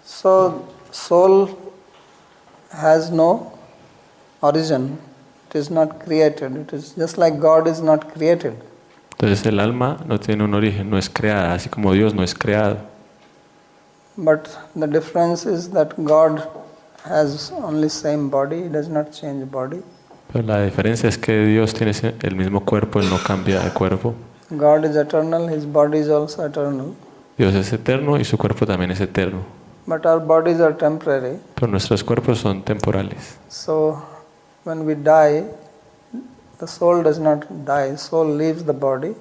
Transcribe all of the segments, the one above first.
So, soul has no origin. It is not created. It is just like God is not created. Entonces el alma no tiene un origen, no es creada, así como Dios no es creado. But the difference is that God has only same body. He does not change body. Pero la diferencia es que Dios tiene el mismo cuerpo, Él no cambia de cuerpo. God is eternal. His body is also eternal. Dios es eterno y su cuerpo también es eterno. But our bodies are temporary. Pero nuestros cuerpos son temporales. So, when we die, the soul does not die. Soul leaves the body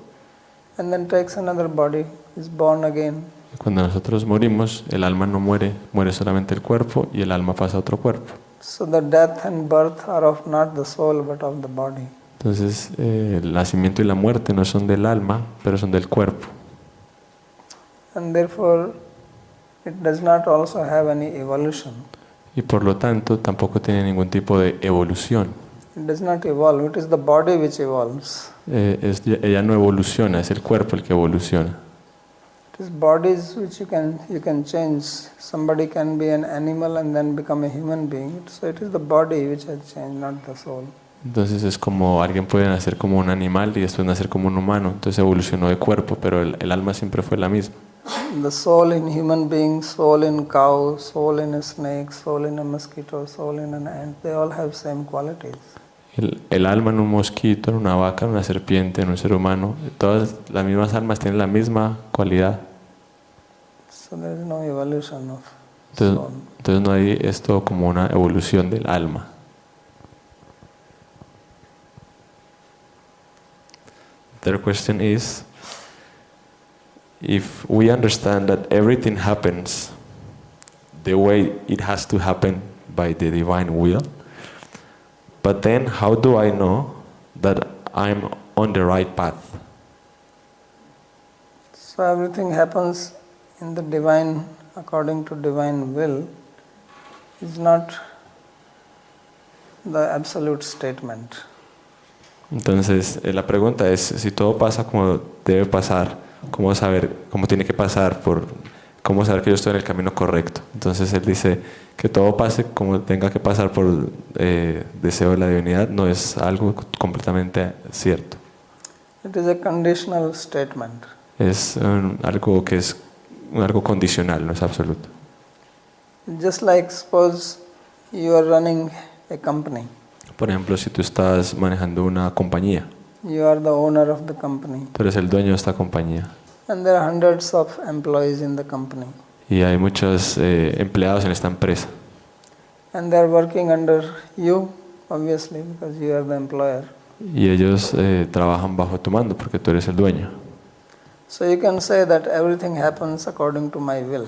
and then takes another body, is born again. Cuando nosotros morimos, el alma no muere, muere solamente el cuerpo y el alma pasa a otro cuerpo. So the death and birth are of not the soul but of the body. Entonces, el nacimiento y la muerte no son del alma, pero son del cuerpo. And therefore, it does not also have any evolution. Y por lo tanto, tampoco tiene ningún tipo de evolución. It does not evolve. It is the body which evolves. Ella no evoluciona, es el cuerpo el que evoluciona. It is bodies which you can change. Somebody can be an animal and then become a human being. So it is the body which has changed, not the soul. Entonces es como alguien puede nacer como un animal y después nacer como un humano. Entonces evolucionó de cuerpo, pero el alma siempre fue la misma. The soul in human beings, soul in cow, soul in a snake, soul in a mosquito, soul in an ant, they all have same qualities. El alma en un mosquito, en una vaca, en una serpiente, en un ser humano, todas las mismas almas tienen la misma cualidad. So there is no evolution of soul. Entonces no hay esto como una evolución del alma. The third question is, if we understand that everything happens the way it has to happen by the divine will, but then how do I know that I'm on the right path? So everything happens in the divine, according to divine will, is not the absolute statement. Entonces, la pregunta es, si todo pasa como debe pasar, ¿cómo saber, cómo tiene que pasar, cómo saber que yo estoy en el camino correcto? Entonces él dice que todo pase como tenga que pasar por deseo de la divinidad, no es algo completamente cierto. It is a conditional statement. Es algo que es algo condicional, no es absoluto. Just like suppose you are running a company. Por ejemplo, si tú estás manejando una compañía, You are the owner of the company. tú eres el dueño de esta compañía And there are hundreds of employees in the company. y hay muchos empleados en esta empresa And they are working under you, obviously, because you are the employer. y ellos trabajan bajo tu mando porque tú eres el dueño. So you can say that everything happens according to my will.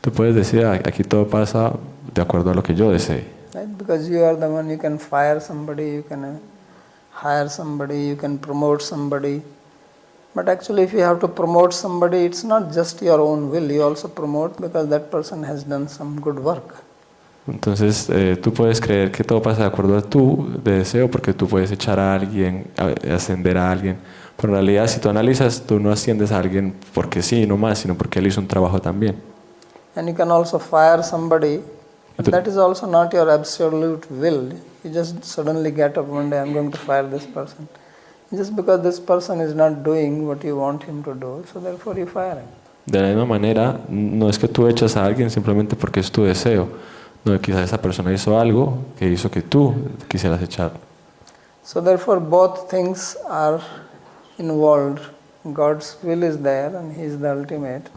Tú puedes decir, aquí todo pasa de acuerdo a lo que yo desee. Right? Because you are the one, you can fire somebody, you can hire somebody, you can promote somebody. But actually if you have to promote somebody, it's not just your own will, you also promote because that person has done some good work. Entonces tú puedes creer que todo pasa de acuerdo a tu deseo porque tú puedes echar a alguien, ascender a alguien. Pero en realidad si tú analizas, tú no asciendes a alguien porque sí, no más, sino porque él hizo un trabajo también. And you can also fire somebody. But that is also not your absolute will. You just suddenly get up one day, I'm going to fire this person. Just because this person is not doing what you want him to do, so therefore you fire him. De la misma manera, no es que tú echas a alguien simplemente porque es tu deseo. No, quizás esa persona hizo algo que hizo que tú quisieras echarlo. So therefore both things are involved. God's will is there and He is the ultimate.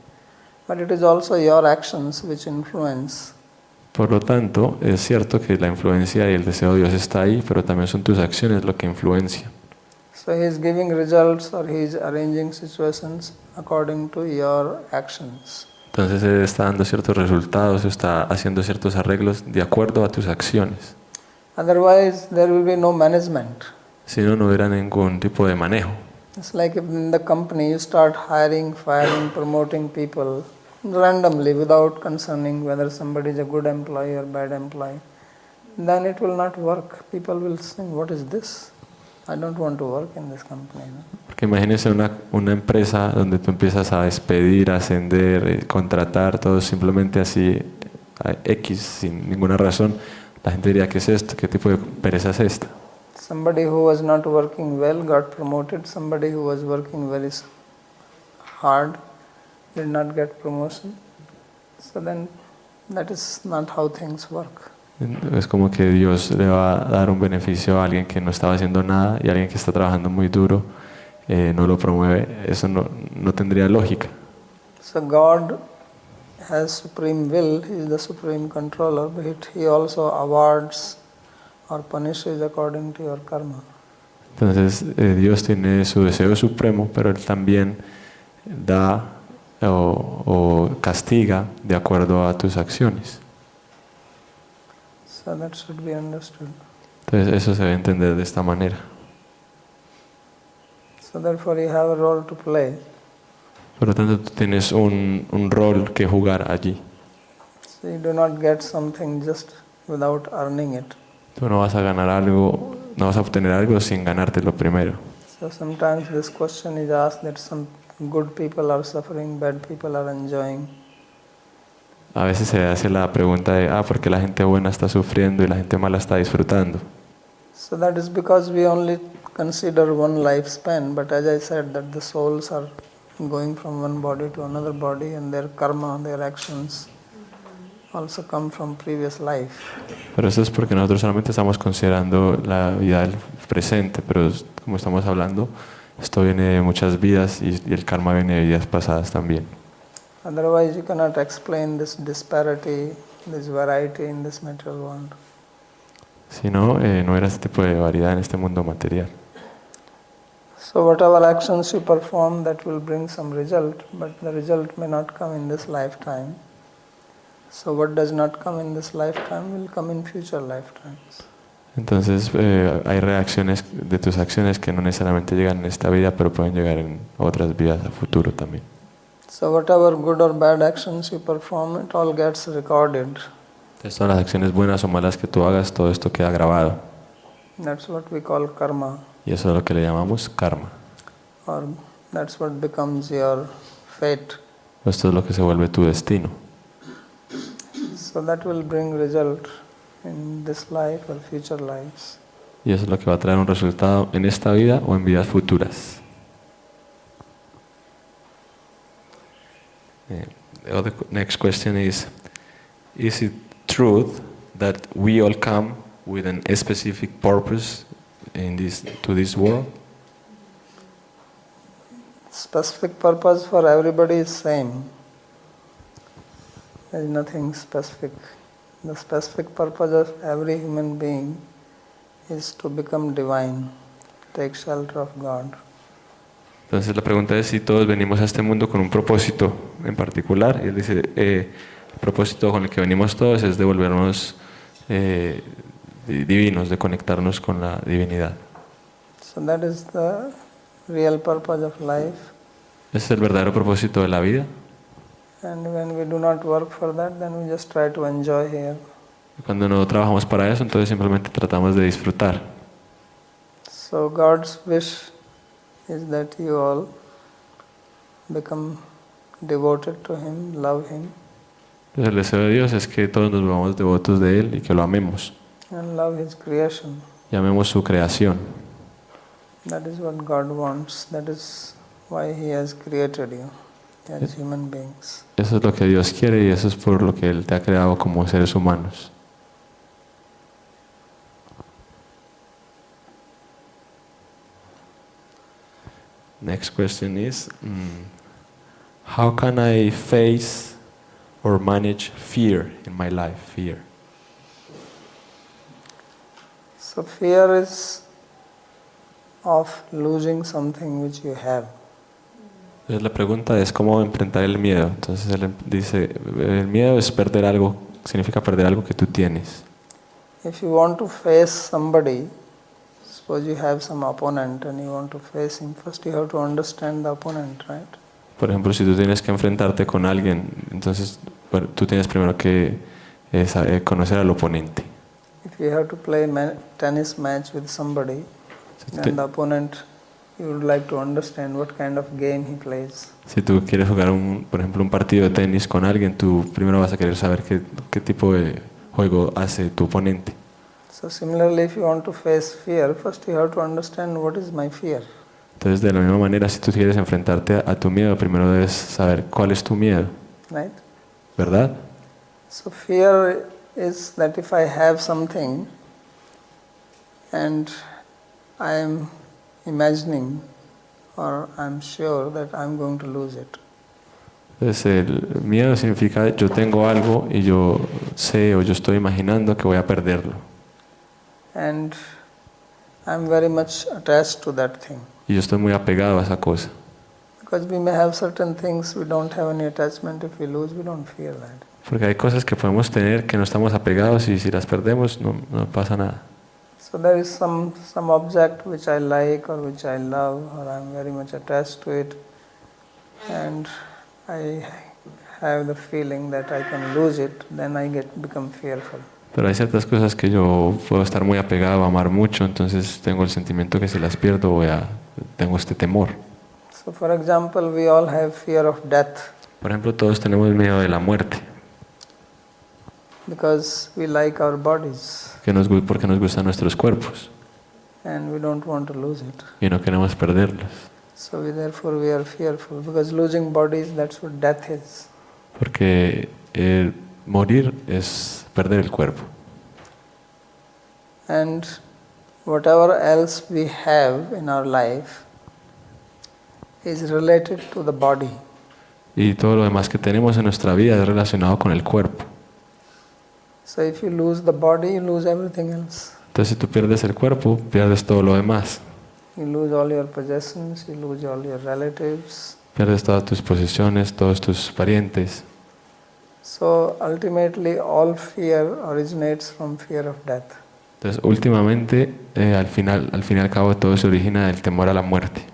But it is also your actions which influence. Por lo tanto, es cierto que la influencia y el deseo de Dios está ahí, pero también son tus acciones lo que influencian. So He is giving results or He is arranging situations according to your actions. Entonces Él está dando ciertos resultados, está haciendo ciertos arreglos de acuerdo a tus acciones. Otherwise, there will be no management. Si no, no hubiera ningún tipo de manejo. It's like if in the company you start hiring, firing, promoting people randomly without concerning whether somebody is a good employee or bad employee, then it will not work. People will think, what is this? I don't want to work in this company. No? Porque imagínense una empresa donde tú empiezas a despedir, a ascender, contratar, todo simplemente así a X sin ninguna razón, la gente diría, ¿qué es esto? ¿Qué tipo de pereza es esta? Somebody who was not working well got promoted. Somebody who was working very hard did not get promotion. So then that is not how things work. Es como que Dios le va a dar un beneficio a alguien que no estaba haciendo nada y alguien que está trabajando muy duro no lo promueve. Eso no tendría lógica. So God has supreme will, He is the supreme controller, but He also awards or punishes according to your karma. Entonces Dios tiene su deseo supremo, pero Él también da o castiga de acuerdo a tus acciones. So that should be understood. Entonces eso se debe entender de esta manera. So therefore you have a role to play. Por lo tanto, tú tienes un rol que jugar allí. So you do not get something just without earning it. Tú no vas a ganar algo, no vas a obtener algo sin ganártelo primero. So sometimes this question is asked that some good people are suffering, bad people are enjoying. A veces se hace la pregunta de, ¿por qué la gente buena está sufriendo y la gente mala está disfrutando? So that is because we only consider one lifespan, but as I said that the souls are going from one body to another body and their karma, their actions also come from previous life. Pero eso es porque nosotros solamente estamos considerando la vida del presente, pero como estamos hablando, esto viene de muchas vidas y el karma viene de vidas pasadas también. Otherwise you cannot explain this disparity, this variety in this material world. Si no, no era este tipo de variedad en este mundo material. So whatever actions you perform, that will bring some result, but the result may not come in this lifetime. So what does not come in this lifetime will come in future lifetimes. Entonces hay reacciones de tus acciones que no necesariamente llegan en esta vida, pero pueden llegar en otras vidas a futuro también. So whatever good or bad actions you perform, it all gets recorded. Entonces todas las acciones buenas o malas que tú hagas, todo esto queda grabado. That's what we call karma. Y eso es lo que le llamamos karma. Or that's what becomes your fate. Esto es lo que se vuelve tu destino. So that will bring result in this life or future lives. Y eso es lo que va a traer un resultado en esta vida o en vidas futuras. The next question is it truth that we all come with a specific purpose to this world? Specific purpose for everybody is same. There is nothing specific. The specific purpose of every human being is to become divine, take shelter of God. Entonces la pregunta es si todos venimos a este mundo con un propósito en particular. Y él dice, el propósito con el que venimos todos es de volvernos divinos, de conectarnos con la divinidad. So that is the real purpose of life. Ese es el verdadero propósito de la vida. And when we do not work for that, then we just try to enjoy here. Y cuando no trabajamos para eso, entonces simplemente tratamos de disfrutar. So God's wish is that you all become devoted to Him, love Him. Entonces el deseo de Dios es que todos nos volvamos devotos de Él y que lo amemos. And love His creation. Y amemos su creación. That is what God wants. That is why He has created you as human beings. Eso es lo que Dios quiere y eso es por lo que Él te ha creado como seres humanos. Next question is, how can I face or manage fear in my life? Fear. So fear is of losing something which you have. Entonces la pregunta es cómo enfrentar el miedo. Entonces él dice, el miedo es perder algo, significa perder algo que tú tienes. If you want to face somebody, suppose you have some opponent and you want to face him, first you have to understand the opponent, right? Por ejemplo, si tú tienes que enfrentarte con alguien, entonces tú tienes primero que conocer al oponente. If you have to play tennis match with somebody, then the opponent you would like to understand what kind of game he plays. Si tú quieres jugar, por ejemplo, un partido de tenis con alguien, tú primero vas a querer saber qué tipo de juego hace tu oponente. So similarly, if you want to face fear, first you have to understand what is my fear. Entonces, de la misma manera, si tú quieres enfrentarte a tu miedo, primero debes saber cuál es tu miedo, Right? ¿verdad? So fear is that if I have something and I am imagining or I'm sure that I'm going to lose it. Entonces, el miedo significa yo tengo algo y yo sé o yo estoy imaginando que voy a perderlo. And I'm very much attached to that thing. Y yo estoy muy apegado a esa cosa. Because we may have certain things we don't have any attachment. If we lose, we don't fear that. Porque hay cosas que podemos tener que no estamos apegados y si las perdemos no pasa nada. So there is some object which I like or which I love or I'm very much attached to it, and I have the feeling that I can lose it, then I become fearful. Pero hay ciertas cosas que yo puedo estar muy apegado, amar mucho, entonces tengo el sentimiento que si las pierdo tengo este temor. So for example, we all have fear of death. Por ejemplo, todos tenemos miedo de la muerte. Because we like our bodies. Porque nos gustan nuestros cuerpos. And we don't want to lose it. Y no queremos perderlos. So therefore we are fearful. Because losing bodies, that's what death is. Porque morir es perder el cuerpo. And whatever else we have in our life is related to the body. Y todo lo demás que tenemos en nuestra vida es relacionado con el cuerpo. So if you lose the body, you lose everything else. Entonces si tú pierdes el cuerpo, pierdes todo lo demás. You lose all your possessions, you lose all your relatives. Pierdes todas tus posesiones, todos tus parientes. So ultimately all fear originates from fear of death. Entonces últimamente, al fin y al cabo, todo se origina del temor a la muerte.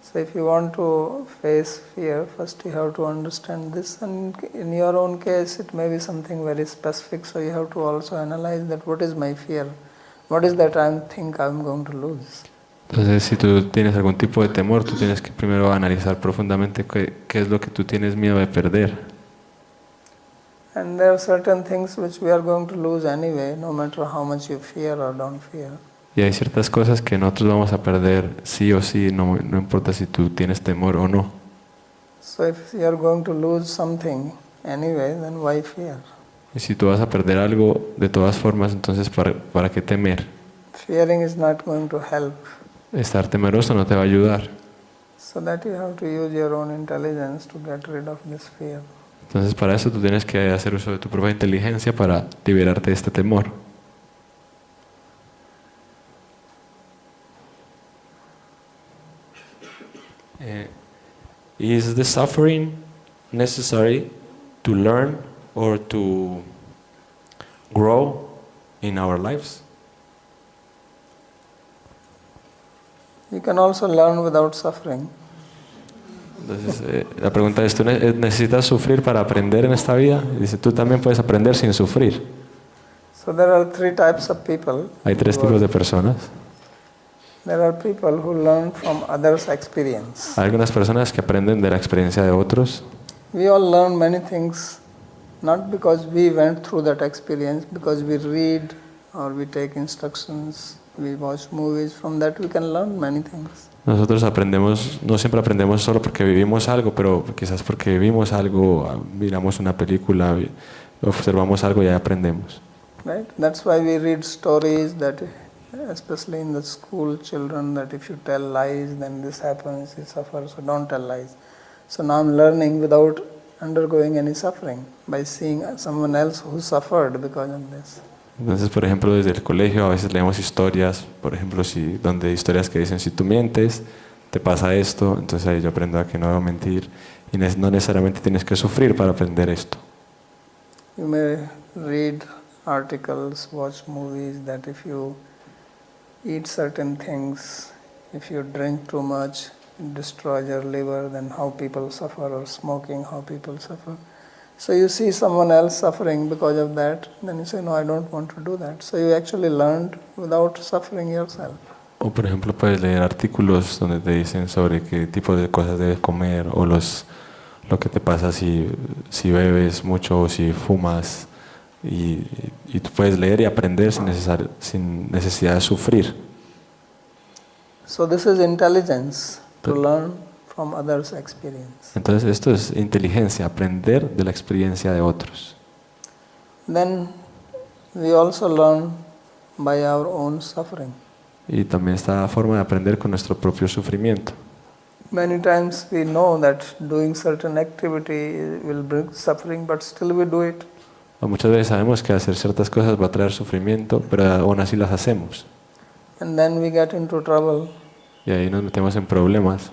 So if you want to face fear, first you have to understand this, and in your own case it may be something very specific, so you have to also analyze that what is my fear, what is that I think I'm going to lose. Entonces si tú tienes algún tipo de temor, tú tienes que primero analizar profundamente qué es lo que tú tienes miedo de perder. And there are certain things which we are going to lose anyway, no matter how much you fear or don't fear. Y hay ciertas cosas que nosotros vamos a perder sí o sí, no importa si tú tienes temor o no. So if you are going to lose something anyway, then why fear? Y si tú vas a perder algo de todas formas, entonces ¿para qué temer? Fearing is not going to help. Estar temeroso no te va a ayudar. So that you have to use your own intelligence to get rid of this fear. Entonces para eso tú tienes que hacer uso de tu propia inteligencia para liberarte de este temor. Is the suffering necessary to learn or to grow in our lives? You can also learn without suffering. Entonces, la pregunta es, ¿tú necesitas sufrir para aprender en esta vida? Y dice, tú también puedes aprender sin sufrir. So there are three types of people. Hay tres tipos de personas. There are people who learn from others' experience. Hay algunas personas que aprenden de la experiencia de otros. We all learn many things, not because we went through that experience, because we read or we take instructions, we watch movies. From that we can learn many things. Nosotros aprendemos, no siempre aprendemos solo porque vivimos algo, pero quizás porque vivimos algo, miramos una película, observamos algo y ya aprendemos. Right? That's why we read stories that, especially in the school children, that if you tell lies, then this happens, you suffer, so don't tell lies. So now I'm learning without undergoing any suffering, by seeing someone else who suffered because of this. Entonces, por ejemplo, desde el colegio a veces leemos historias, por ejemplo, donde historias que dicen, si tú mientes, te pasa esto, entonces ahí yo aprendo a que no debo mentir y no necesariamente tienes que sufrir para aprender esto. You may read articles, watch movies, that if you eat certain things, if you drink too much, it destroys your liver, then how people suffer, or smoking, how people suffer. So you see someone else suffering because of that, then you say, no, I don't want to do that. So you actually learned without suffering yourself. O por ejemplo puedes leer artículos donde te dicen sobre qué tipo de cosas debes comer o lo que te pasa si bebes mucho o si fumas y tú puedes leer y aprender sin necesidad de sufrir. So this is intelligence, to learn from others' experience. Entonces esto es inteligencia, aprender de la experiencia de otros. Then we also learn by our own suffering. Y también esta forma de aprender con nuestro propio sufrimiento. Many times we know that doing certain activity will bring suffering, but still we do it. O muchas veces sabemos que hacer ciertas cosas va a traer sufrimiento, pero aún así las hacemos. And then we get into trouble. Y ahí nos metemos en problemas.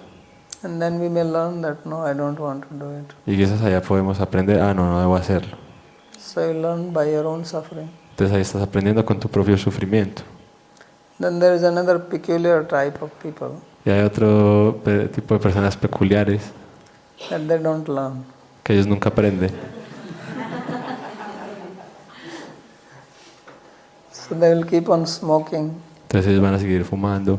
And then we may learn that no, I don't want to do it. Y quizás allá podemos aprender, no debo hacerlo. So you learn by your own suffering. Entonces ahí estás aprendiendo con tu propio sufrimiento. Then there is another peculiar type of people Y hay otro tipo de personas peculiares that they don't learn. que ellos nunca aprenden. So they will keep on smoking, Entonces ellos van a seguir fumando,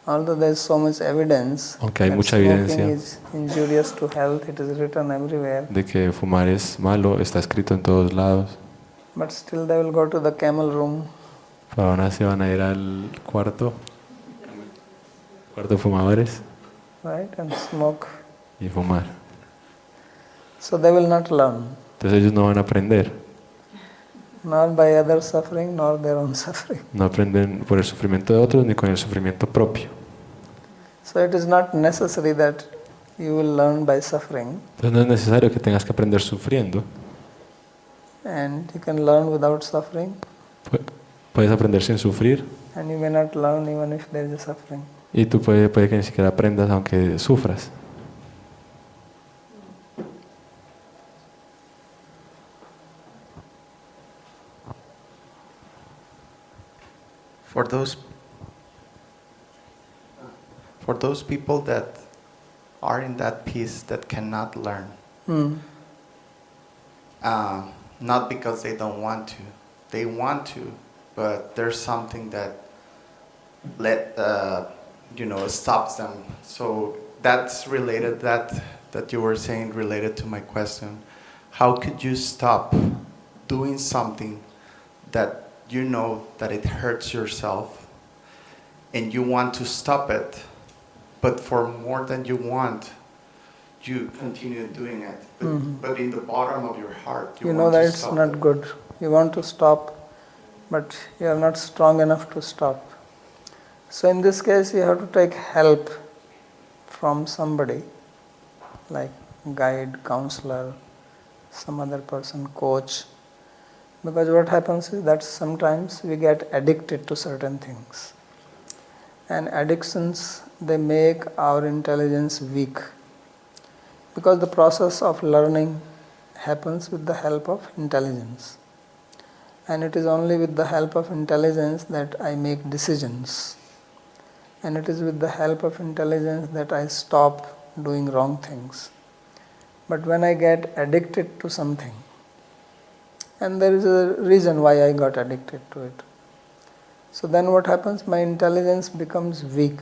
although there is so much evidence aunque hay that mucha smoking evidencia is injurious to health. It is written everywhere. de que fumar es malo, está escrito en todos lados. But still they will go to the camel room Pero aún así van a ir al cuarto de fumadores right, and smoke. y fumar. So they will not learn, Entonces ellos no van a aprender, nor by other suffering, nor their own suffering. no aprenden por el sufrimiento de otros ni con el sufrimiento propio. So it is not necessary that you will learn by suffering, Entonces no es necesario que tengas que aprender sufriendo. and you can learn without suffering, Puedes aprender sin sufrir and you may not learn even if there is a suffering. y tú puede que ni siquiera aprendas aunque sufras. For those people that are in that peace that cannot learn, not because they don't want to, they want to, but there's something that stops them. So that's related, that you were saying related to my question. How could you stop doing something that you know that it hurts yourself and you want to stop it, but for more than you want, you continue doing it, but in the bottom of your heart You know that it's not good. You want to stop, but you are not strong enough to stop. So in this case, you have to take help from somebody, like guide, counselor, some other person, coach. Because what happens is that sometimes we get addicted to certain things. And addictions, they make our intelligence weak. Because the process of learning happens with the help of intelligence. And it is only with the help of intelligence that I make decisions. And it is with the help of intelligence that I stop doing wrong things. But when I get addicted to something, and there is a reason why I got addicted to it. So then what happens? My intelligence becomes weak.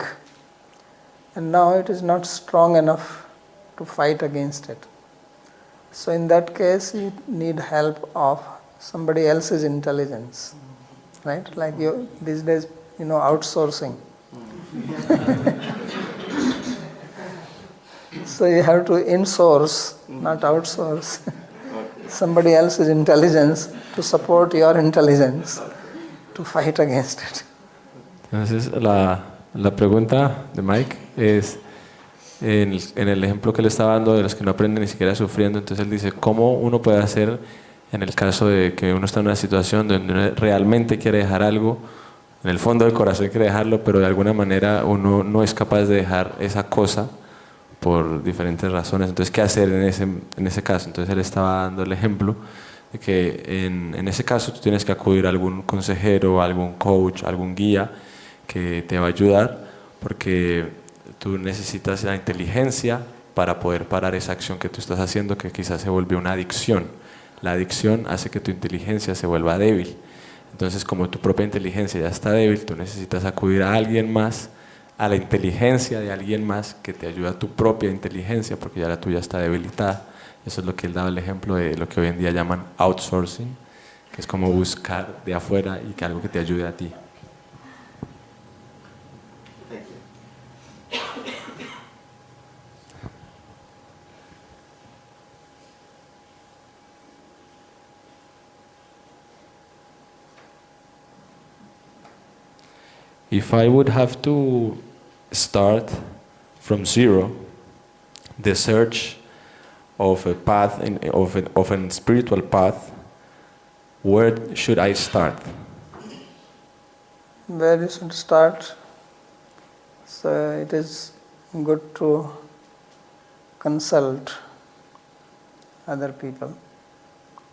And now it is not strong enough to fight against it. So in that case, you need help of somebody else's intelligence. Right? Like you these days, outsourcing. So you have to insource, not outsource, somebody else's intelligence to support your intelligence to fight against it. Entonces la pregunta de Mike es, en el ejemplo que le estaba dando de los que no aprenden ni siquiera sufriendo, entonces él dice, ¿cómo uno puede hacer en el caso de que uno está en una situación donde uno realmente quiere dejar algo, en el fondo del corazón quiere dejarlo, pero de alguna manera uno no es capaz de dejar esa cosa por diferentes razones? Entonces, ¿qué hacer en ese caso? Entonces él estaba dando el ejemplo de que en ese caso tú tienes que acudir a algún consejero, a algún coach, a algún guía que te va a ayudar, porque tú necesitas la inteligencia para poder parar esa acción que tú estás haciendo, que quizás se vuelve una adicción. La adicción hace que tu inteligencia se vuelva débil. Entonces, como tu propia inteligencia ya está débil, tú necesitas acudir a alguien más, a la inteligencia de alguien más que te ayude a tu propia inteligencia, porque ya la tuya está debilitada. Eso es lo que él daba el ejemplo de lo que hoy en día llaman outsourcing, que es como buscar de afuera y que algo que te ayude a ti. If I would have to start from zero the search of a path, of a spiritual path, where should I start? Where you should start? So it is good to consult other people.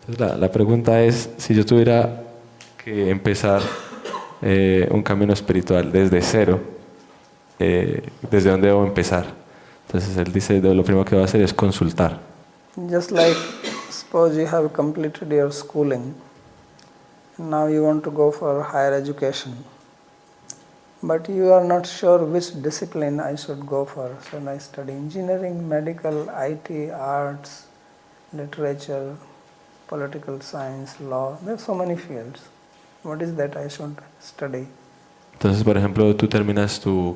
Entonces la pregunta es, si yo tuviera que empezar un camino espiritual desde cero, ¿desde dónde debo empezar? Entonces él dice, lo primero que va a hacer es consultar. Just like suppose you have completed your schooling, now you want to go for higher education, but you are not sure which discipline I should go for. Should I study engineering, medical, IT, arts, literature, political science, law? There are so many fields. What is that I should study? Entonces, por ejemplo, tú terminas tus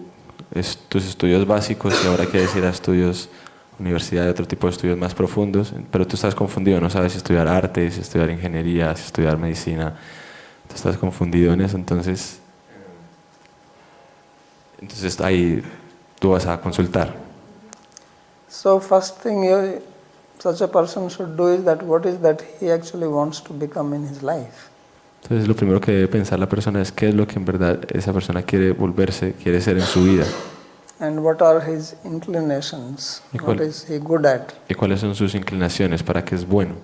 estudios básicos y ahora quieres ir a estudios, universidad, otro tipo de estudios más profundos, pero tú estás confundido, no sabes si estudiar arte, si estudiar ingeniería, si estudiar medicina, tú estás confundido en eso, entonces ahí tú vas a consultar. So first thing such a person should do is that what is that he actually wants to become in his life. Entonces lo primero que debe pensar la persona es qué es lo que en verdad esa persona quiere volverse, quiere ser en su vida. And what are his inclinations? What is he good at? Y cuáles son sus inclinaciones, para qué es bueno.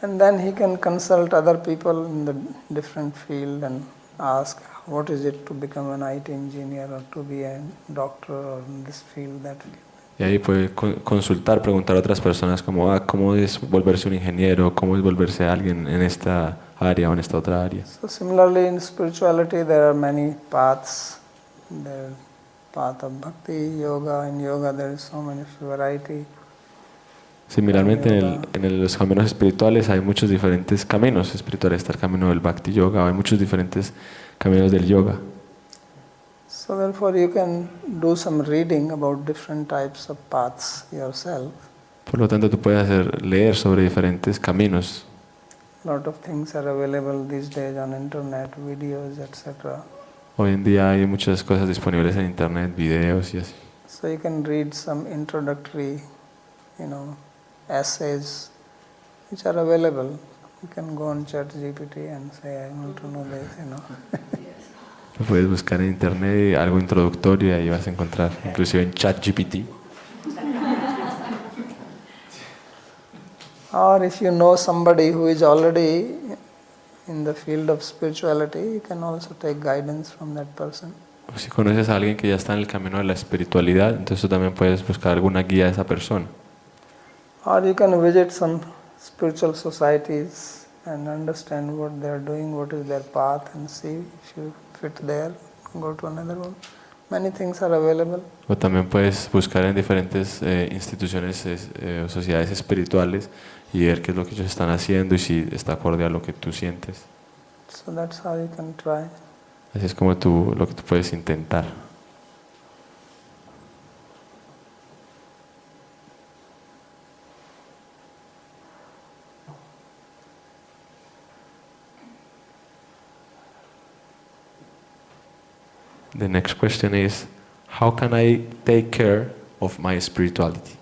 And then he can consult other people in the different field and ask what is it to become an IT engineer or to be a doctor or in this field, that field. Y ahí puede consultar, preguntar a otras personas como, ¿cómo es volverse un ingeniero? ¿Cómo es volverse alguien en esta área o en esta otra área? So similarly in spirituality there are many paths. There path of bhakti, yoga. In yoga there is so many variety. Similarmente en los caminos espirituales hay muchos diferentes caminos espirituales. Está el camino del bhakti yoga, hay muchos diferentes caminos del yoga. So therefore you can do some reading about different types of paths yourself. Por lo tanto, tú puedes leer sobre diferentes caminos. A lot of things are available these days on internet, videos, etc. Hoy en día hay muchas cosas disponibles en internet, videos y así. So you can read some introductory, essays which are available. You can go on ChatGPT and say, I want to know this, Puedes buscar en internet algo introductorio y ahí vas a encontrar, inclusive en ChatGPT. Or if you know somebody who is already in the field of spirituality, you can also take guidance from that person. O si conoces a alguien que ya está en el camino de la espiritualidad, entonces tú también puedes buscar alguna guía de esa persona. Or you can visit some spiritual societies and understand what they are doing, what is their path, and see if you fit there, go to another one. Many things are available. O también puedes buscar en diferentes instituciones o sociedades espirituales y ver qué es lo que ellos están haciendo y si está acorde a lo que tú sientes. So that's how you can try. Así es como lo que tú puedes intentar. The next question is, how can I take care of my spirituality?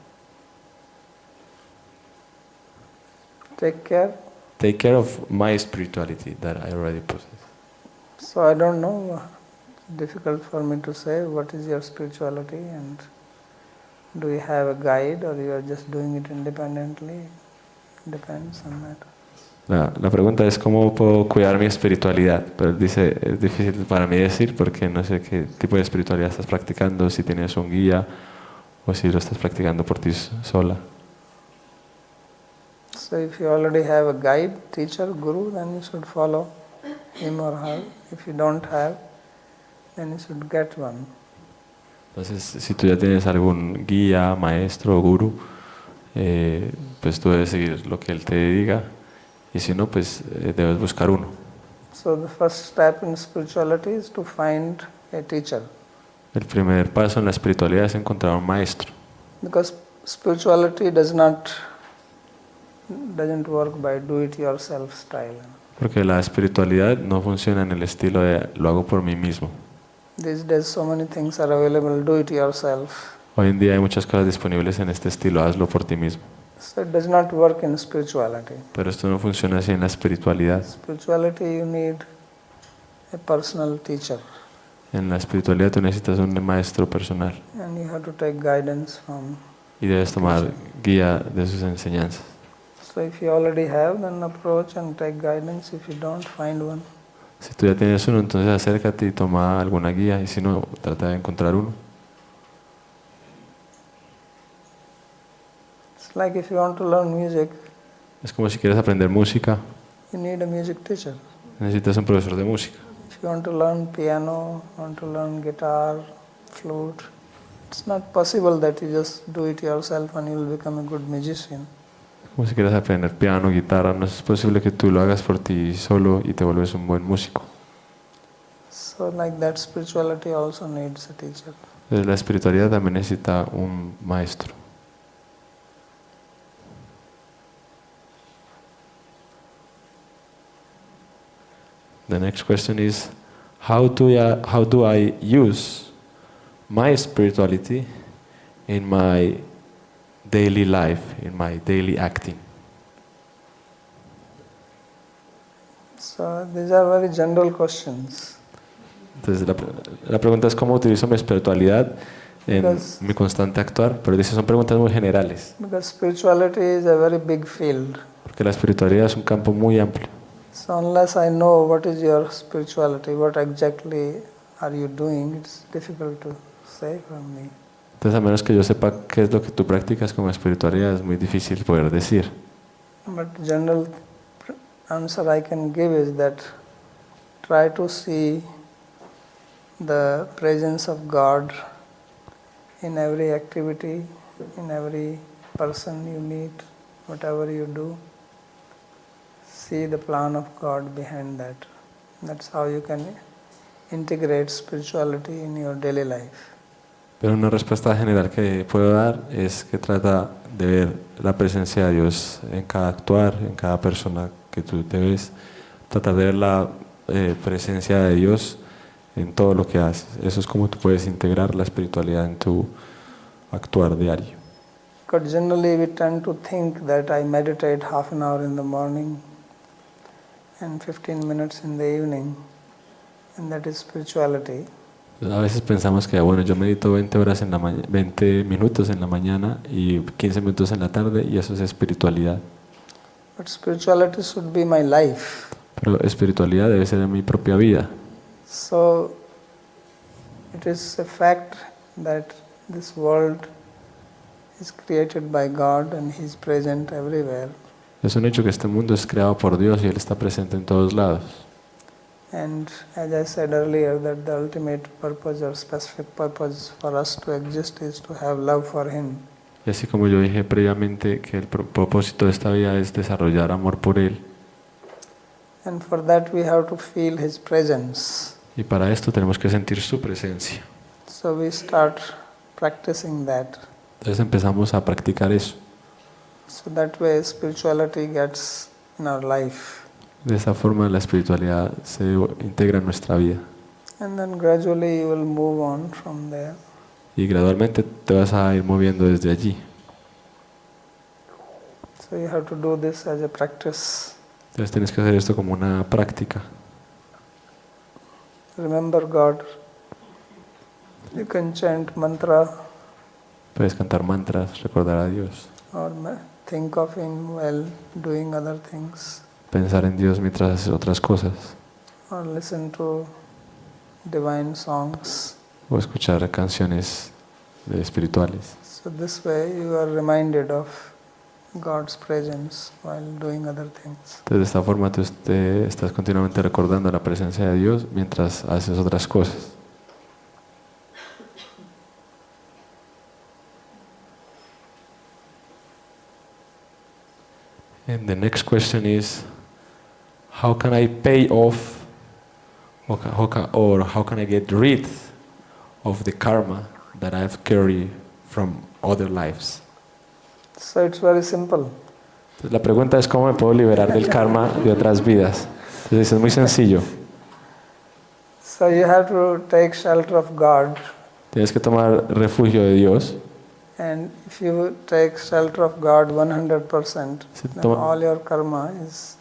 Take care. Take care of my spirituality that I already possess. So I don't know, difficult for me to say what is your spirituality, and do you have a guide or you are just doing it independently? Depends on that. La pregunta es cómo puedo cuidar mi espiritualidad, pero él dice, es difícil para mí decir porque no sé qué tipo de espiritualidad estás practicando, si tienes un guía o si lo estás practicando por ti sola. So if you already have a guide, teacher, guru, then you should follow. him or her. If you don't have, then you should get one. Entonces, si tú ya tienes algún guía, maestro o guru, pues tú debes seguir lo que él te diga, y si no, pues debes buscar uno. So the first step in spirituality is to find a teacher. El primer paso en la espiritualidad es encontrar un maestro, Because spirituality doesn't work by do-it-yourself style. porque la espiritualidad no funciona en el estilo de lo hago por mí mismo. These days so many things are available, do it yourself. Hoy en día hay muchas cosas disponibles en este estilo, hazlo por ti mismo. So it does not work in spirituality. Pero esto no funciona así en la espiritualidad. Spirituality you need a personal teacher. En la espiritualidad tú necesitas un maestro personal And you have to take guidance from. y debes tomar guía de sus enseñanzas. So if you already have, then approach and take guidance. If you don't, find one. Si tú ya tienes uno, entonces acércate y toma alguna guía, y si no, trata de encontrar uno. It's like if you want to learn music, Es como si quieres aprender música, you need a music teacher. necesitas un profesor de música. If you want to learn piano, want to learn guitar, flute, it's not possible that you just do it yourself and you will become a good musician. Como si quieres aprender piano, guitarra, no es posible que tú lo hagas por ti solo y te vuelves un buen músico. So like that, spirituality also needs a teacher. Entonces la espiritualidad también necesita un maestro. The next question is, how do I use my spirituality in my daily life, in my daily acting? So these are very general questions. Entonces la pregunta es cómo utilizo mi espiritualidad en Because- mi constante actuar, pero dice son preguntas muy generales, Because spirituality is a very big field. porque la espiritualidad es un campo muy amplio. So unless I know what is your spirituality, what exactly are you doing, it's difficult to say from me. Entonces a menos que yo sepa qué es lo que tú practicas como espiritualidad, es muy difícil poder decir. But general answer I can give is that try to see the presence of God in every activity, in every person you meet, whatever you do. See the plan of God behind that. That's how you can integrate spirituality in your daily life. Pero una respuesta general que puedo dar es que trata de ver la presencia de Dios en cada actuar, en cada persona que tú te ves. Tratar de ver la presencia de Dios en todo lo que haces. Eso es como tú puedes integrar la espiritualidad en tu actuar diario. Because generally we tend to think that I meditate half an hour in the morning and 15 minutes in the evening, and that is spirituality. A veces pensamos que bueno, yo medito 20 minutos en la mañana y 15 minutos en la tarde y eso es espiritualidad. But spirituality should be my life. Pero espiritualidad debe ser en mi propia vida. So it is a fact that this world is created by God and He is present everywhere. Es un hecho que este mundo es creado por Dios y Él está presente en todos lados. And as I said earlier, that the ultimate purpose or specific purpose for us to exist is to have love for Him. Y así como yo dije previamente que el propósito de esta vida es desarrollar amor por Él. And for that we have to feel His presence. Y para esto tenemos que sentir su presencia. So we start practicing that. Entonces empezamos a practicar eso. So that way spirituality gets in our life. De esa forma la espiritualidad se integra en nuestra vida. And then gradually you will move on from there. Y gradualmente te vas a ir moviendo desde allí. So you have to do this as a practice. Entonces tienes que hacer esto como una práctica. Remember God. You can chant mantra Puedes cantar mantras, recordar a Dios, or think of Him while doing other things, pensar en Dios mientras haces otras cosas, or listen to divine songs. o escuchar canciones espirituales. So this way you are reminded of God's presence while doing other things. Entonces, de esta forma tú estás continuamente recordando la presencia de Dios mientras haces otras cosas. And the next question is, how can I pay off, or how can I get rid of the karma that I've carried from other lives? So it's very simple. Entonces, la pregunta es cómo me puedo liberar del karma de otras vidas. Entonces es muy sencillo. So you have to take shelter of God, Tienes que tomar refugio de Dios. and if you take shelter of God 100%, Si then toma- all your karma is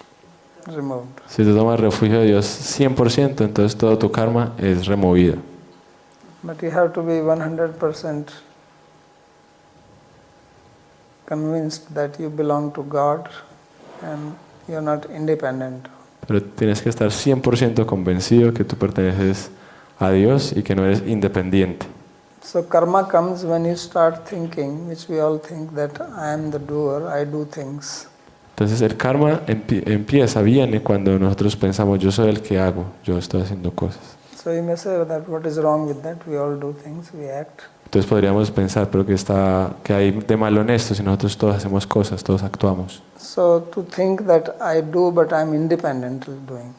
removed. Si tú tomas refugio de Dios 100%, entonces todo tu karma es removido. But you have to be 100% convinced that you belong to God and you're not independent. Pero tienes que estar 100% convencido que tú perteneces a Dios y que no eres independiente. So karma comes when you start thinking, which we all think, that I am the doer, I do things. Entonces el karma viene cuando nosotros pensamos yo soy el que hago, yo estoy haciendo cosas. So you may say that what is wrong with that? We all do things, we act. Entonces podríamos pensar, pero que hay de malo en esto si nosotros todos hacemos cosas, todos actuamos. So to think that I do but I'm independently doing.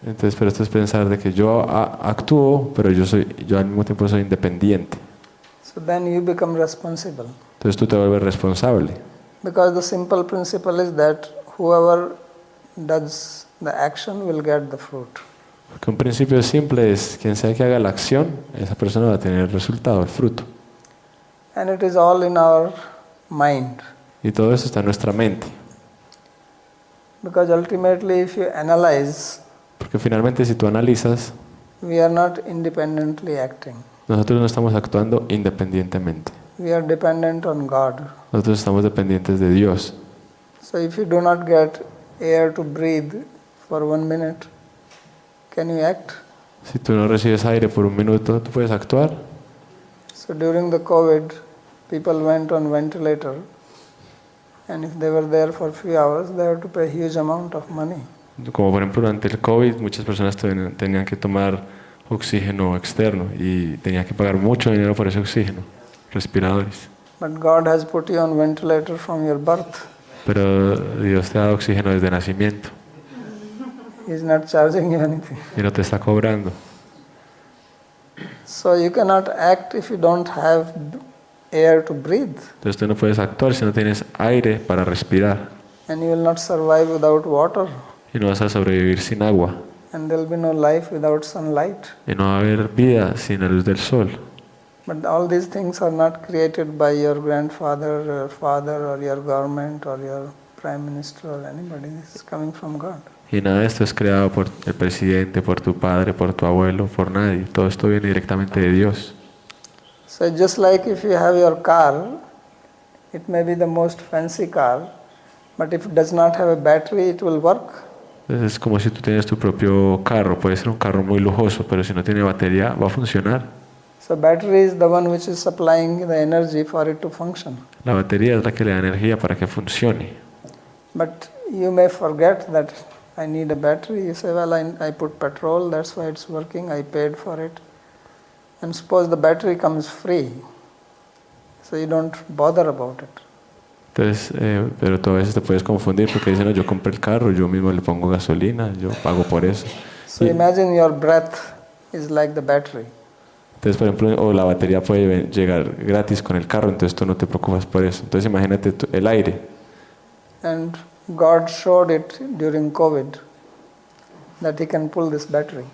Entonces, pero esto es pensar de que yo actúo, pero yo al mismo tiempo soy independiente. So then you become responsible. Entonces tú te vuelves responsable. Because the simple principle is that whoever does the action will get the fruit. Porque un principio simple es, quien sea que haga la acción, esa persona va a tener el resultado, el fruto. And it is all in our mind. Y todo eso está en nuestra mente. Because ultimately if you analyze, Porque finalmente si tú analizas, we are not independently acting. nosotros no estamos actuando independientemente. We are dependent on God. Nosotros estamos dependientes de Dios. So if you do not get air to breathe for 1 minute, can you act? Si tú no recibes aire por un minuto, ¿tú puedes actuar? So during the COVID, people went on ventilator, and if they were there for a few hours, they had to pay a huge amount of money. Como por ejemplo durante el COVID, muchas personas tenían que tomar oxígeno externo y tenían que pagar mucho dinero por ese oxígeno, respiradores. But God has put you on ventilator from your birth. Pero Dios te da oxígeno desde nacimiento He's not charging you anything. y no te está cobrando. So you cannot act if you don't have air to breathe. Entonces tú no puedes actuar si no tienes aire para respirar And you will not survive without water. y no vas a sobrevivir sin agua And there will be no life without sunlight. y no va a haber vida sin la luz del sol. But all these things are not created by your grandfather, your father, or your government, or your prime minister, or anybody. This is coming from God. Y nada de esto es creado por el presidente, por tu padre, por tu abuelo, por nadie. Todo esto viene directamente de Dios. So just like if you have your car, it may be the most fancy car, but if it does not have a battery, it will work. Entonces es como si tú tienes tu propio carro. Puede ser un carro muy lujoso, pero si no tiene batería, ¿va a funcionar? So battery is the one which is supplying the energy for it to function. La batería es la que le da energía para que funcione. But you may forget that I need a battery. You say, well, I put petrol, that's why it's working, I paid for it. And suppose the battery comes free, so you don't bother about it. Entonces, pero tú a veces te puedes confundir porque dicen, no, yo compré el carro, yo mismo le pongo gasolina, yo pago por eso. So imagine your breath is like the battery. Entonces, por ejemplo, o la batería puede llegar gratis con el carro, entonces tú no te preocupas por eso. Entonces, imagínate el aire. And God showed it during COVID that He can pull this battery.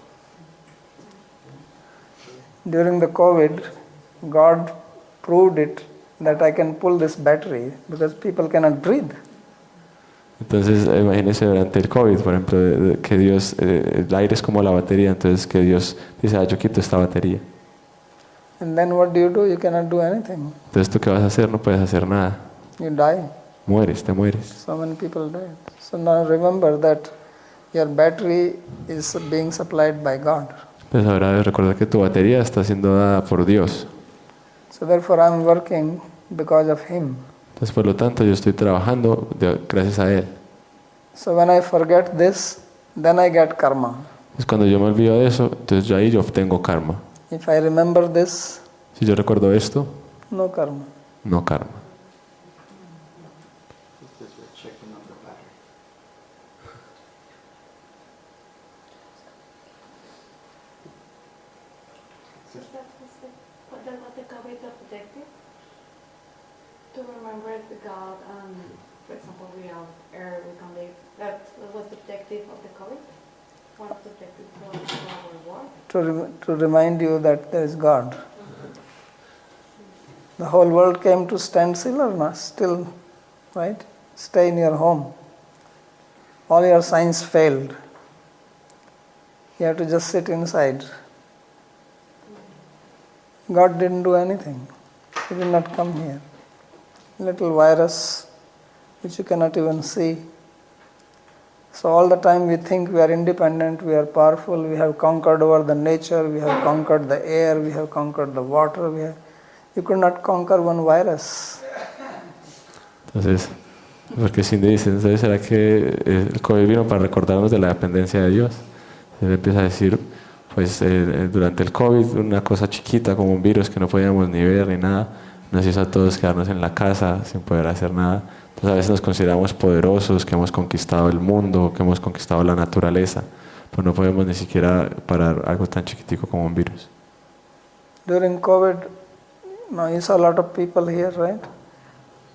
During the COVID, God proved it that I can pull this battery because people cannot breathe. Entonces, imagínese durante el COVID, por ejemplo, que Dios, el aire es como la batería, entonces que Dios dice, yo quito esta batería. And then what do? You cannot do anything. Entonces, ¿tú qué vas a hacer? No puedes hacer nada. You die. Mueres, te mueres. So many people died. So now remember that your battery is being supplied by God. Entonces, ahora debes recordar que tu batería está siendo dada por Dios. So therefore I'm working because of Him. Entonces, por lo tanto, yo estoy trabajando gracias a Él. So when I forget this, then I get karma. Entonces, cuando yo me olvido de eso, entonces yo ahí yo obtengo karma. If I remember this, Si yo recuerdo esto, no karma. no karma. That was the Kavita objective? To remember the God and, for example, we have air, we can live. That was the objective of the COVID? One of the objectives for our work? To remind you that there is God. The whole world came to stand still or not? Still, right? Stay in your home. All your science failed. You have to just sit inside. God didn't do anything. He did not come here. Little virus which you cannot even see. So all the time we think we are independent, we are powerful, we have conquered over the nature, we have conquered the air, we have conquered the water. You could not conquer one virus. Entonces, porque Cindy dice, entonces será que el COVID vino para recordarnos de la dependencia de Dios. Él empieza a decir, pues durante el COVID, una cosa chiquita como un virus que no podíamos ni ver ni nada, nos hizo a todos quedarnos en la casa sin poder hacer nada. Entonces a veces nos consideramos poderosos, que hemos conquistado el mundo, que hemos conquistado la naturaleza, pero no podemos ni siquiera parar algo tan chiquitico como un virus. During COVID, you saw a lot of people here, right?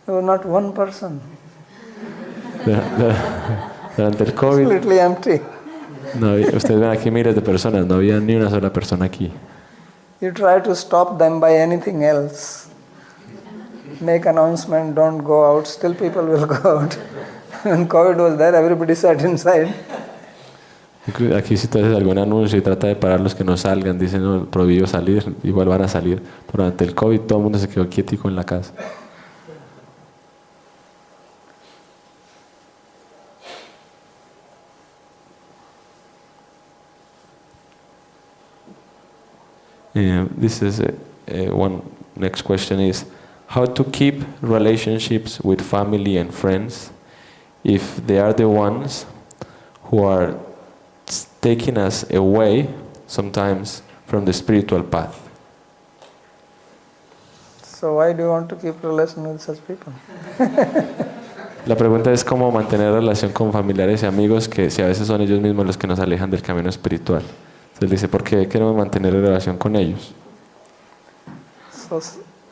There was not one person. Durante el COVID, Completely empty. no, ustedes ven aquí miles de personas, no había ni una sola persona aquí. You try to stop them by anything else. Make announcement, don't go out, still people will go out. When COVID was there, everybody sat inside. Aquí si tú haces algún anuncio y trata de parar los que no salgan, dicen no, prohibido salir, igual van a salir. Pero durante el COVID todo el mundo se quedó quietico en la casa. This is one next question is how to keep relationships with family and friends if they are the ones who are taking us away sometimes from the spiritual path. So why do you want to keep relation with such people? La pregunta es cómo mantener relación con familiares y amigos que si a veces son ellos mismos los que nos alejan del camino espiritual. Entonces dice, ¿por qué queremos mantener relación con ellos? So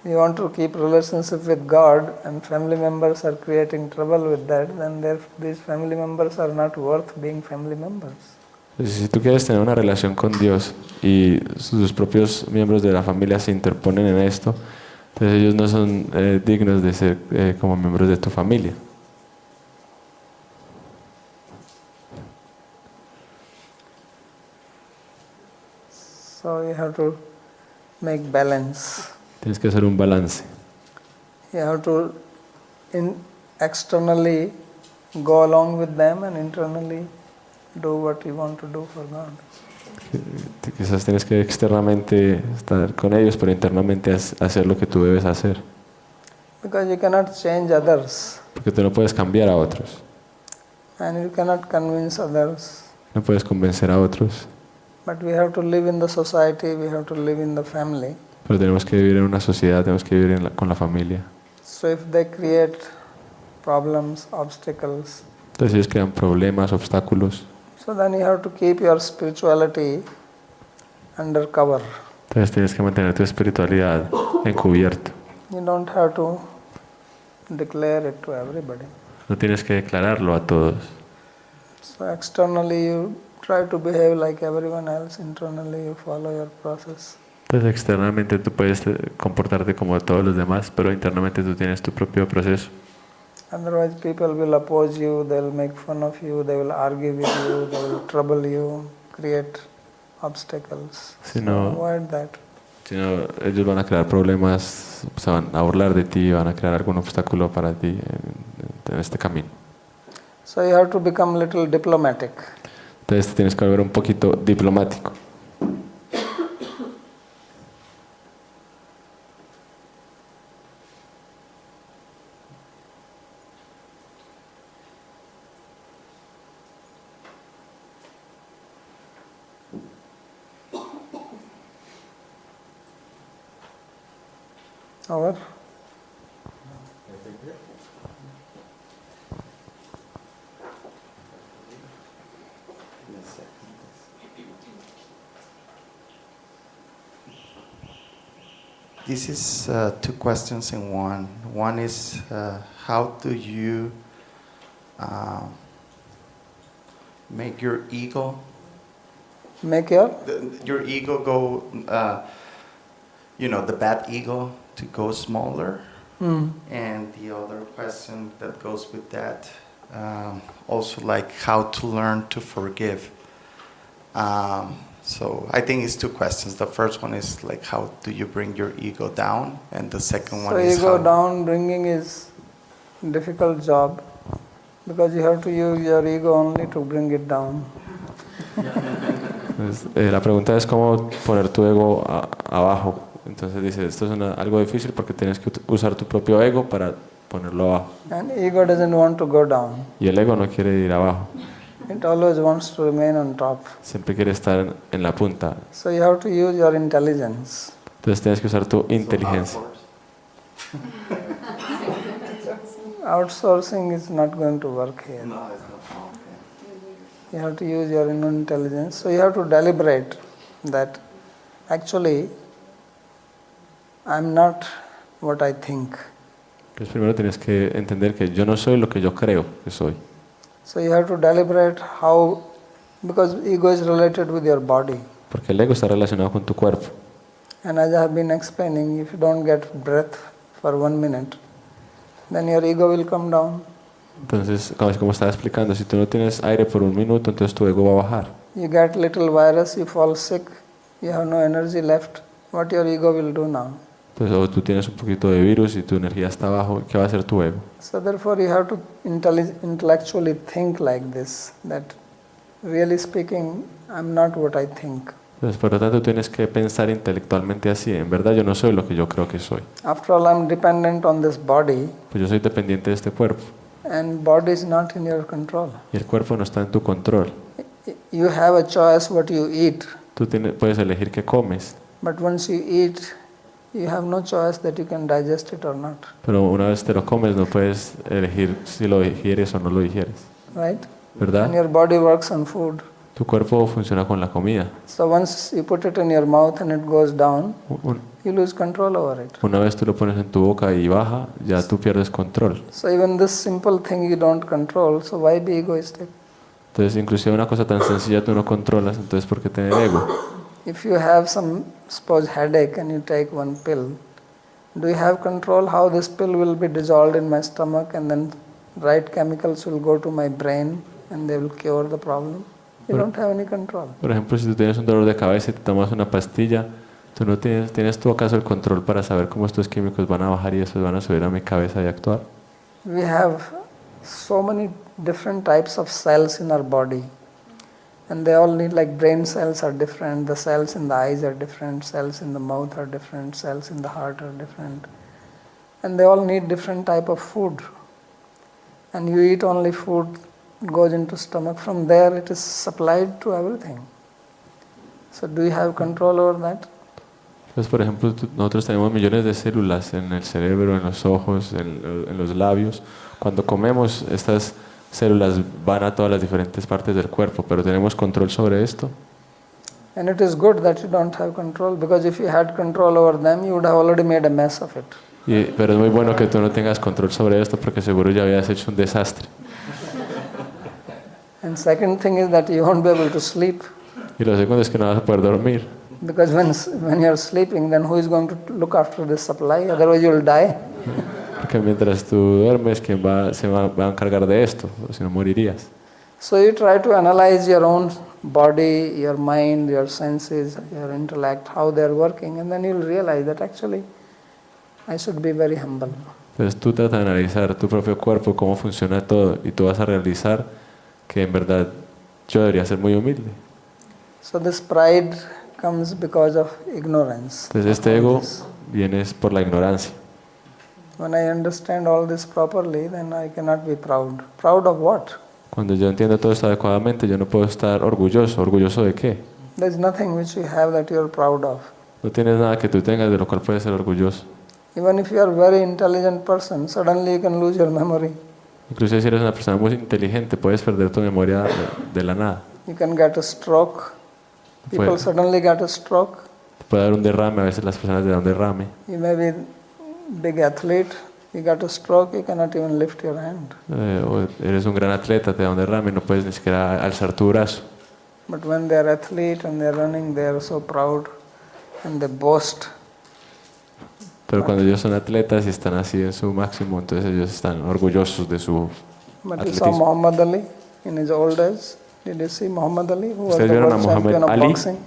you want to keep relationship with God and family members are creating trouble with that, then these family members are not worth being family members. Entonces, si tú quieres tener una relación con Dios y sus propios miembros de la familia se interponen en esto, entonces ellos no son dignos de ser como miembros de tu familia. So you have to make balance. Tienes que hacer un balance. You have to externally go along with them and internally do what you want to do for God. Quizás tienes que externamente estar con ellos, pero internamente hacer lo que tú debes hacer. Because you cannot change others. Porque tú no puedes cambiar a otros. And you cannot convince others. No puedes convencer a otros. But we have to live in the society, we have to live in the family. Pero tenemos que vivir en una sociedad, tenemos que vivir con la familia. So if they create problems, obstacles, Entonces ellos crean problemas, obstáculos. so then you have to keep your spirituality under cover. Entonces tienes que mantener tu espiritualidad encubierto. You don't have to declare it to everybody. No tienes que declararlo a todos. So externally you try to behave like everyone else, internally you follow your process. Entonces externamente tú puedes comportarte como todos los demás, pero internamente tú tienes tu propio proceso. Otherwise people will oppose you, they will make fun of you, they will argue with you, they will trouble you, create obstacles. Si So no- avoid that. Si no, ellos van a crear problemas, se van a burlar de ti, van a crear algún obstáculo para ti en este camino. So you have to become a little diplomatic. Entonces te tienes que volver un poquito diplomático. Over. This is two questions in one. One is how do you make your ego Make your go, the bad ego to go smaller? And the other question that goes with that, also like how to learn to forgive. So I think it's two questions. The first one is like how do you bring your ego down, and the second one is ego how down bringing is difficult job because you have to use your ego only to bring it down. La pregunta es cómo poner tu ego abajo. Entonces dice, esto es algo difícil porque tienes que usar tu propio ego para ponerlo abajo. And ego doesn't want to go down. Y el ego no quiere ir abajo. It always wants to remain on top. Siempre quiere estar en la punta. So you have to use your intelligence. Entonces tienes que usar tu inteligencia. Outsourcing is not going to work here. No, it's not. You have to use your inner intelligence. So you have to deliberate that actually I'm not what I think. Pues primero tienes que entender que yo no soy lo que yo creo que soy. So you have to deliberate how, because ego is related with your body. Porque el ego está relacionado con tu cuerpo. And as I have been explaining, if you don't get breath for 1 minute, then your ego will come down. Entonces, como estaba explicando, si tú no tienes aire por 1 minuto, entonces tu ego va a bajar. You get little virus, you fall sick, you have no energy left. What your ego will do now? Entonces, o tú tienes un poquito de virus y tu energía está abajo, ¿qué va a hacer tu ego? So therefore you have to intellectually think like this, that really speaking, I'm not what I think. Entonces, por lo tanto, tienes que pensar intelectualmente así. En verdad, yo no soy lo que yo creo que soy. After all, I'm dependent on this body, Pues yo soy dependiente de este cuerpo. and body is not in your control. Y el cuerpo no está en tu control. You have a choice what you eat, Tú puedes elegir qué comes, but once you eat, you have no choice that you can digest it or not, pero una vez te lo comes no puedes elegir si lo digieres o no lo digieres. right? ¿Verdad? And your body works on food. Tu cuerpo funciona con la comida. So once you put it in your mouth and it goes down, Un- you lose control over it. Una vez tú lo pones en tu boca y baja, ya tú pierdes control. So even this simple thing you don't control, so why be egoistic? Entonces, inclusive una cosa tan sencilla tú no controlas, entonces ¿por qué tener ego? If you have some, suppose, headache and you take one pill, do you have control how this pill will be dissolved in my stomach and then right chemicals will go to my brain and they will cure the problem? You don't have any control. Por ejemplo, si tú tienes un dolor de cabeza y te tomas una pastilla, tú no tienes tú acaso el control para saber cómo estos químicos van a bajar y después van a subir a mi cabeza y actuar. We have so many different types of cells in our body, and they all need, like brain cells are different, the cells in the eyes are different, cells in the mouth are different, cells in the heart are different, and they all need different type of food. And you eat only food, goes into stomach, from there it is supplied to everything. So do you have control over that? Entonces, por ejemplo, nosotros tenemos millones de células en el cerebro, en los ojos, en los labios. Cuando comemos, estas células van a todas las diferentes partes del cuerpo, pero ¿tenemos control sobre esto? And it is good that you don't have control, because if you had control over them, you would have already made a mess of it. Pero es muy bueno que tú no tengas control sobre esto porque seguro ya habías hecho un desastre. And second thing is that you won't be able to sleep, Y lo segundo es que no vas a poder dormir. because when you're sleeping, then who is going to look after this supply? Otherwise you will die. Porque mientras tú duermes, ¿quién se va a encargar de esto? O si no, morirías. So you try to analyze your own body, your mind, your senses, your intellect, how they're working, and then you'll realize that actually I should be very humble. Entonces tú tratas de analizar tu propio cuerpo, cómo funciona todo, y tú vas a realizar que en verdad yo debería ser muy humilde. So this pride comes because of ignorance. Entonces este ego viene por la ignorancia. When I understand all this properly, then I cannot be proud. Proud of what? Cuando yo entiendo todo esto adecuadamente, yo no puedo estar orgulloso. ¿Orgulloso de qué? There's nothing which you have that you're proud of. No tienes nada que tú tengas de lo cual puedes ser orgulloso. Even if you are a very intelligent person, suddenly you can lose your memory. Incluso si eres una persona muy inteligente, puedes perder tu memoria de la nada. You can get a stroke. People Puede, suddenly get a stroke. puede dar un derrame, a veces las personas le dan un derrame. You may be big athlete, you get a stroke, you cannot even lift your hand. O eres un gran atleta, te da un derrame, no puedes ni siquiera alzar tu brazo. But when they are athlete and they are running, they are so proud and they boast. Pero cuando ellos son atletas y están así en su máximo, entonces ellos están orgullosos de su But you saw atletismo. Muhammad Ali in his old days. Did you see Muhammad Ali, who was the ¿Ustedes vieron a world Muhammad champion of Ali? boxing?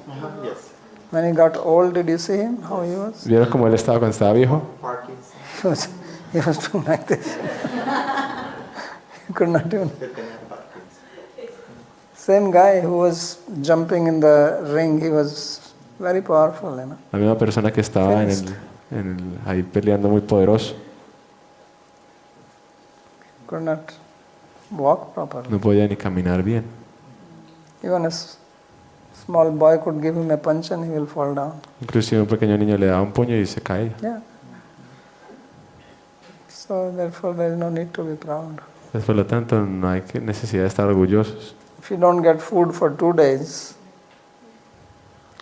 Yes. When he got old, did you see him? How he was? ¿Vieron cómo él estaba cuando estaba viejo? Parkinson. He was doing like this. He could not even. Same guy who was jumping in the ring, he was very powerful, you know. La misma persona que estaba ahí peleando muy poderoso, Could not walk properly. no podía ni caminar bien. Even a small boy could give him a punch and he will fall down. Inclusive un pequeño niño le daba un puño y se caía. Yeah. So therefore there is no need to be proud. Pues, por lo tanto, no hay necesidad de estar orgullosos. If you don't get food for 2 days,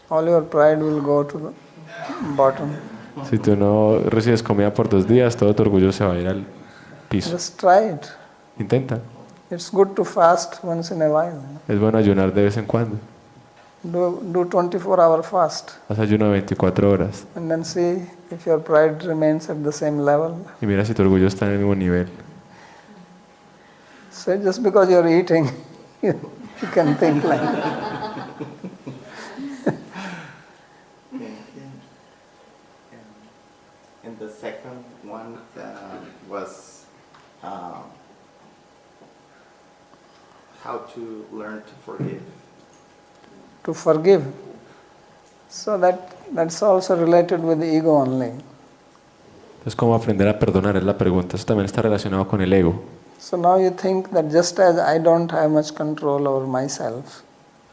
all your pride will go to the bottom. Si tú no recibes comida por 2 días, todo tu orgullo se va a ir al piso. Just try it. Intenta. It's good to fast once in a while. Es bueno ayunar de vez en cuando. Do 24-hour fast Haz ayuno de 24 horas and then see if your pride remains at the same level. y mira si tu orgullo está en el mismo nivel. So just because you're eating, you can think like that. And the second one was how to learn to forgive. To forgive. So that's also related with the ego only. Entonces, ¿cómo aprender a perdonar? Es la pregunta. Eso también está relacionado con el ego. So now you think that just as I don't have much control over myself,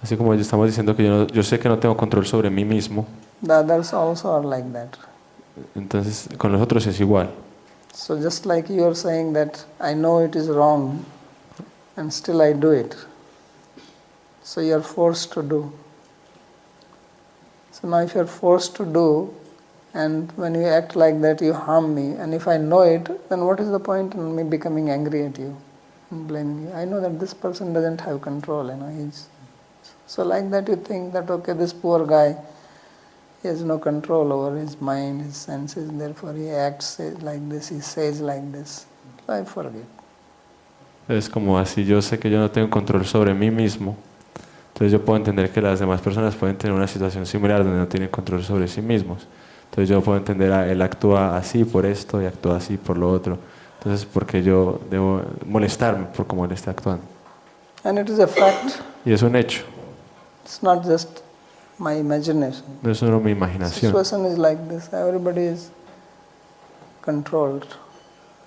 Así como estamos diciendo que yo sé que no tengo control sobre mí mismo, the others also are like that. entonces con los otros es igual. So just like you are saying that I know it is wrong and still I do it. So you are forced to do. So now if you are forced to do, and when you act like that you harm me, and if I know it, then what is the point in me becoming angry at you and blaming you? I know that this person doesn't have control, you know. So like that you think that okay, this poor guy, he has no control over his mind, his senses, therefore he acts like this, he says like this. So I forgive. Es como así, yo sé que yo no tengo control sobre mí mismo, entonces yo puedo entender que las demás personas pueden tener una situación similar donde no tienen control sobre sí mismos. Entonces yo puedo entender, él actúa así por esto y actúa así por lo otro. Entonces, porque yo debo molestarme por cómo él está actuando. And it is a fact. Y es un hecho, It's not just my imagination. no es solo mi The imaginación. situation is like this. Everybody is controlled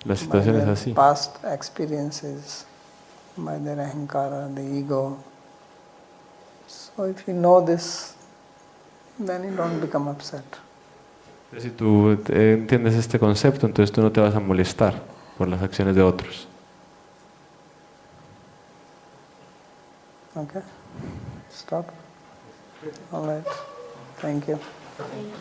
La by situación es their así. past experiences, by their ahankara, the ego. So if you know this, then you don't become upset. Si tú entiendes este concepto, entonces tú no te vas a molestar por las acciones de otros. Okay? Stop. All right. Thank you. Thank you.